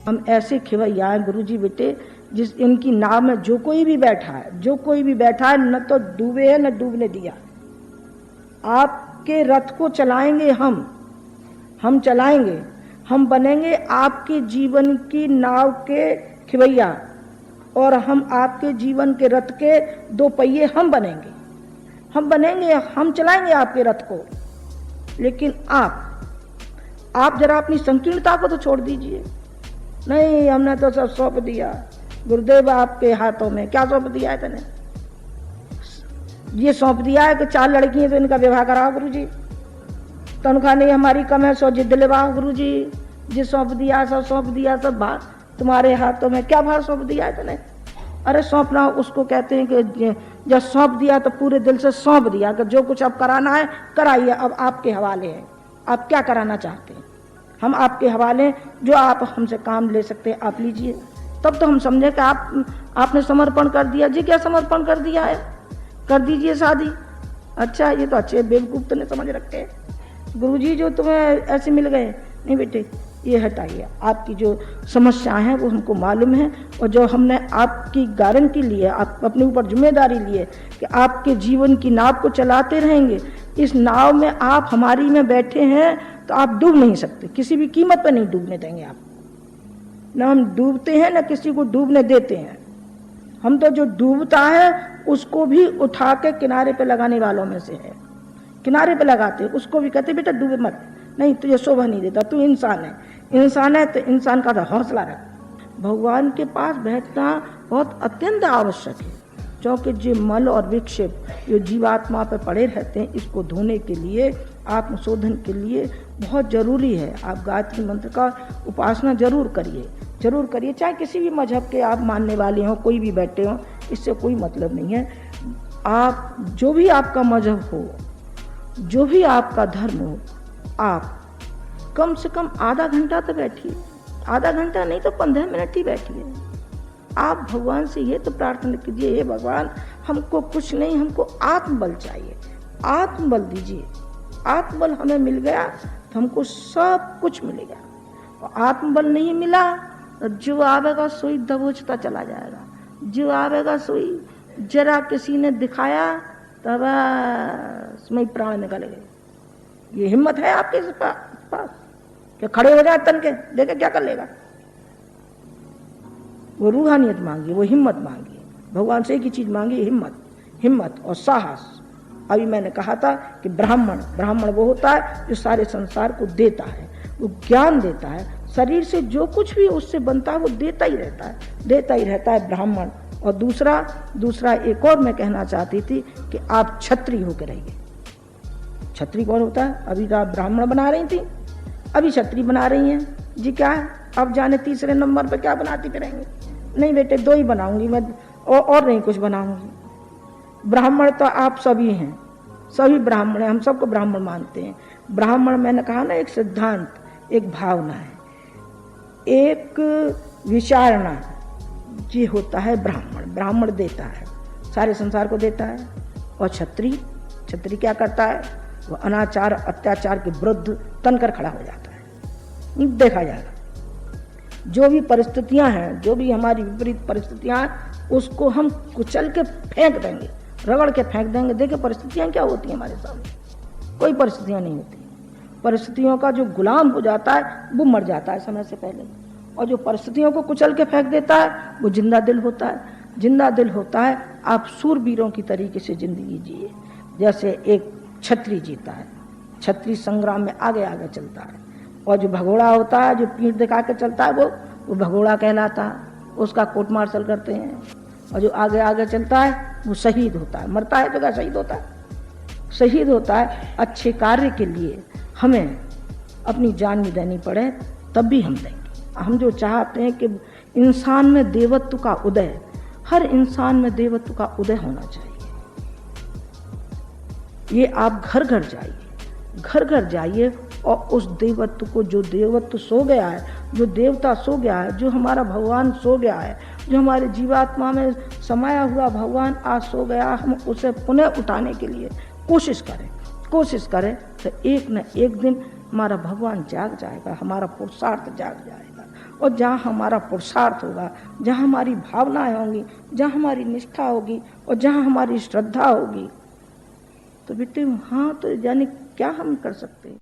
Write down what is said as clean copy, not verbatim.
हम ऐसे खिवैया हैं गुरु जी बेटे, जिस इनकी नाव में जो कोई भी बैठा है न तो डूबे है न डूबने दिया। आपके रथ को चलाएंगे हम चलाएंगे, हम बनेंगे आपके जीवन की नाव के खिवैया, और हम आपके जीवन के रथ के दो पहिए हम बनेंगे, हम चलाएंगे आपके रथ को। लेकिन आप जरा अपनी संकीर्णता को तो छोड़ दीजिए। नहीं, हमने तो सब सौंप दिया गुरुदेव आपके हाथों में। क्या सौंप दिया है तने? ये सौंप दिया है कि 4 लड़की हैं तो इनका विवाह कराओ गुरु जी, तनख्वाह नहीं हमारी कम है, 100 जिद दिलवाओ गुरु जी। ये सौंप दिया, सब भार तुम्हारे हाथों में। क्या भार सौंप दिया है तने? अरे सौंपना उसको कहते हैं कि जब सौंप दिया तो पूरे दिल से सौंप दिया कि जो कुछ अब कराना है कराइए, अब आपके हवाले है, आप क्या कराना चाहते हैं, हम आपके हवाले, जो आप हमसे काम ले सकते हैं आप लीजिए। तब तो हम समझे कि आपने समर्पण कर दिया। जी क्या समर्पण कर दिया है? कर दीजिए शादी। अच्छा, ये तो अच्छे बेवकूफ तो नहीं समझ रखे हैं गुरुजी जो तुम्हें ऐसे मिल गए। नहीं बेटे, ये हटाइए, आपकी जो समस्याएं हैं वो हमको मालूम है, और जो हमने आपकी गारंटी ली है, आप अपने ऊपर जिम्मेदारी ली है कि आपके जीवन की नाव को चलाते रहेंगे। इस नाव में आप हमारी में बैठे हैं तो आप डूब नहीं सकते, किसी भी कीमत पर नहीं डूबने देंगे आप। न हम डूबते हैं न किसी को डूबने देते हैं। हम तो जो डूबता है उसको भी उठा के किनारे पे लगाने वालों में से है। किनारे पे लगाते, उसको भी कहते बेटा डूबे मत, नहीं तुझे शोभा नहीं देता, तू इंसान है तो इंसान का तो हौसला रख। भगवान के पास बैठना बहुत अत्यंत आवश्यक है, क्योंकि जो मल और विक्षेप जो जीवात्मा पे पड़े रहते हैं, इसको धोने के लिए, आत्मशोधन के लिए बहुत जरूरी है। आप गायत्री मंत्र का उपासना जरूर करिए, चाहे किसी भी मजहब के आप मानने वाले हों, कोई भी बैठे हों, इससे कोई मतलब नहीं है। आप जो भी आपका मजहब हो, जो भी आपका धर्म हो, आप कम से कम आधा घंटा तो बैठिए, आधा घंटा नहीं तो 15 मिनट ही बैठिए। आप भगवान से ये तो प्रार्थना कीजिए, हे भगवान हमको कुछ नहीं, हमको आत्मबल चाहिए, आत्मबल दीजिए। आत्मबल हमें मिल गया तो हमको सब कुछ मिलेगा, और आत्मबल नहीं मिला तो जो आवेगा सोई दबोचता चला जाएगा। जो आवेगा सोई, जरा किसी ने दिखाया तब मैं प्राण निकल गए। ये हिम्मत है आपके पास कि खड़े हो जाए तन के, देखे क्या कर लेगा? वो रूहानियत मांगिए, वो हिम्मत मांगिए। भगवान से एक ही चीज मांगिए, हिम्मत और साहस। अभी मैंने कहा था कि ब्राह्मण वो होता है जो सारे संसार को देता है, वो ज्ञान देता है, शरीर से जो कुछ भी उससे बनता है वो देता ही रहता है ब्राह्मण। और दूसरा एक और मैं कहना चाहती थी कि आप क्षत्रिय होकर रहिए। क्षत्रिय कौन होता है? अभी तो आप ब्राह्मण बना रही थी, अभी क्षत्रिय बना रही हैं जी। क्या है अब जाने तीसरे नंबर पे क्या बनाती फिरेंगे? नहीं बेटे, 2 ही बनाऊंगी मैं, और नहीं कुछ बनाऊंगी। ब्राह्मण तो आप सभी हैं, सभी ब्राह्मण हैं, हम सबको ब्राह्मण मानते हैं। ब्राह्मण मैंने कहा ना, एक सिद्धांत, एक भावना है, एक विचारणा, ये होता है ब्राह्मण देता है, सारे संसार को देता है। और क्षत्रिय क्या करता है? वो अनाचार अत्याचार के विरुद्ध तनकर खड़ा हो जाता है। देखा जाएगा जो भी परिस्थितियां हैं, जो भी हमारी विपरीत परिस्थितियां हैं, उसको हम कुचल के फेंक देंगे, रगड़ के फेंक देंगे। देखिए परिस्थितियां क्या होती हैं हमारे सामने, कोई परिस्थितियां नहीं होती। परिस्थितियों का जो गुलाम हो जाता है वो मर जाता है समय से पहले, और जो परिस्थितियों को कुचल के फेंक देता है वो जिंदा दिल होता है। आप सूरवीरों की तरीके से जिंदगी जिए, जैसे एक क्षत्रिय जीता है, क्षत्रिय संग्राम में आगे आगे चलता है। और जो भगोड़ा होता है, जो पीठ दिखा के चलता है, वो भगोड़ा कहलाता है, उसका कोर्ट मार्शल करते हैं। और जो आगे आगे चलता है वो शहीद होता है, मरता है तो क्या शहीद होता है। अच्छे कार्य के लिए हमें अपनी जान भी देनी पड़े तब भी हम देंगे। हम जो चाहते हैं कि इंसान में देवत्व का उदय, हर इंसान में देवत्व का उदय होना चाहिए। ये आप घर घर जाइए और उस देवत्व को, जो देवत्व सो गया है, जो देवता सो गया है, जो हमारा भगवान सो गया है, जो हमारे जीवात्मा में समाया हुआ भगवान आज सो गया, हम उसे पुनः उठाने के लिए कोशिश करें तो एक न एक दिन हमारा भगवान जाग जाएगा, हमारा पुरुषार्थ जाग जाएगा, और जहाँ हमारा पुरुषार्थ होगा, जहाँ हमारी भावनाएं होंगी, जहाँ हमारी निष्ठा होगी और जहाँ हमारी श्रद्धा होगी, तो बेटे वहाँ तो यानी क्या हम कर सकते हैं।